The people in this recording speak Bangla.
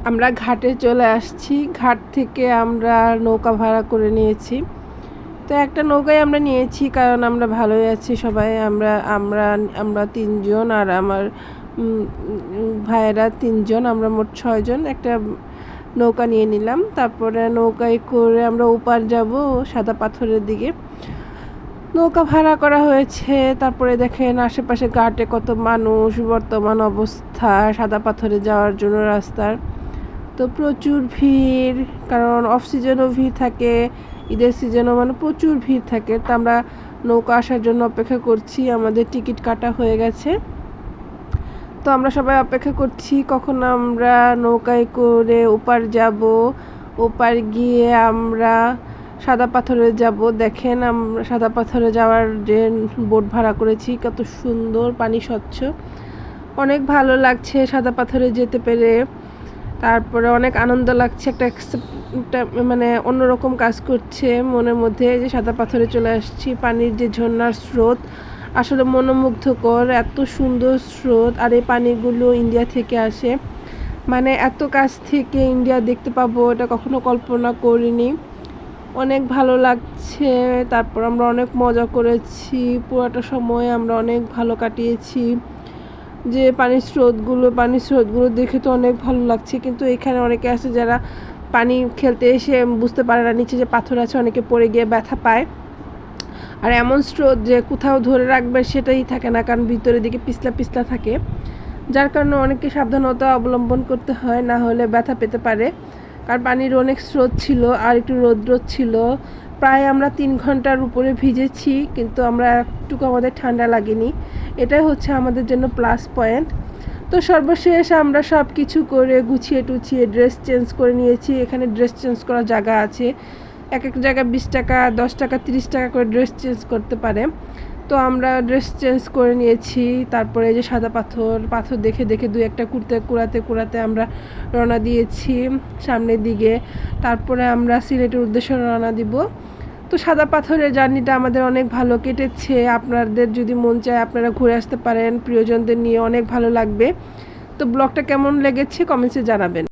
আমরা ঘাটে চলে আসছি। ঘাট থেকে আমরা নৌকা ভাড়া করে নিয়েছি। তো একটা নৌকাই আমরা নিয়েছি, কারণ আমরা ভালোই আছি সবাই। আমরা আমরা আমরা 3 জন আর আমার ভাইয়েরা 3 জন, আমরা মোট 6 জন একটা নৌকা নিয়ে নিলাম। তারপরে নৌকায় করে আমরা ওপার যাব সাদা পাথরের দিকে। নৌকা ভাড়া করা হয়েছে। তারপরে দেখেন আশেপাশে ঘাটে কত মানুষ, বর্তমান অবস্থা সাদা পাথরে যাওয়ার জন্য রাস্তার তো প্রচুর ভিড়, কারণ অফ সিজনও ভিড় থাকে, ঈদের সিজনও মানে প্রচুর ভিড় থাকে। তো আমরা নৌকা আসার জন্য অপেক্ষা করছি। আমাদের টিকিট কাটা হয়ে গেছে, তো আমরা সবাই অপেক্ষা করছি কখন আমরা নৌকায় করে ওপার যাব। ওপার গিয়ে আমরা সাদা পাথরে যাব। দেখেন আমরা সাদা পাথরে যাওয়ার যে বোট ভাড়া করেছি, কত সুন্দর, পানি স্বচ্ছ, অনেক ভালো লাগছে সাদা পাথরে যেতে পেরে। তারপরে অনেক আনন্দ লাগছে, একটা মানে অন্যরকম কাজ করছে মনের মধ্যে, যে সাদা পাথরে চলে আসছি। পানির যে ঝর্ণার স্রোত আসলে মনোমুগ্ধকর, এত সুন্দর স্রোত। আর এই পানিগুলো ইন্ডিয়া থেকে আসে, মানে এত কাছ থেকে ইন্ডিয়া দেখতে পাবো এটা কখনো কল্পনা করিনি। অনেক ভালো লাগছে। তারপর আমরা অনেক মজা করেছি, পুরোটা সময় আমরা অনেক ভালো কাটিয়েছি। যে পানির স্রোতগুলো দেখে তো অনেক ভালো লাগছে, কিন্তু এখানে অনেকে আছে যারা পানি খেলতে এসে বুঝতে পারে না নিচে যে পাথর আছে, অনেকে পড়ে গিয়ে ব্যথা পায়। আর এমন স্রোত যে কোথাও ধরে রাখবে সেটাই থাকে না, কারণ ভিতরের দিকে পিছলা পিছলা থাকে, যার কারণে অনেককে সাবধানতা অবলম্বন করতে হয়, না হলে ব্যথা পেতে পারে। কারণ পানির অনেক স্রোত ছিল আর একটু রৌদ্র ছিল। প্রায় আমরা 3 ঘন্টার উপরে ভিজেছি, কিন্তু আমরা একটুকু আমাদের ঠান্ডা লাগেনি। এটাই হচ্ছে আমাদের জন্য প্লাস পয়েন্ট। তো সর্বশেষ আমরা সব কিছু করে গুছিয়ে টুছিয়ে ড্রেস চেঞ্জ করে নিয়েছি। এখানে ড্রেস চেঞ্জ করার জায়গা আছে, এক এক জায়গায় 20 টাকা, 10 টাকা, 30 টাকা করে ড্রেস চেঞ্জ করতে পারে। তো আমরা ড্রেস চেঞ্জ করে নিয়েছি। তারপরে এই যে সাদা পাথর দেখে দেখে 2-1টা কুড়াতে আমরা রওনা দিয়েছি সামনের দিকে। তারপরে আমরা সিলেটের উদ্দেশ্যে রওনা দিব। তো সাদা পাথরের জার্নিটা আমাদের অনেক ভালো কেটেছে। আপনাদের যদি মন চায় আপনারা ঘুরে আসতে পারেন প্রিয়জনদের নিয়ে, অনেক ভালো লাগবে। তো ব্লগটা কেমন লেগেছে কমেন্টসে জানাবেন।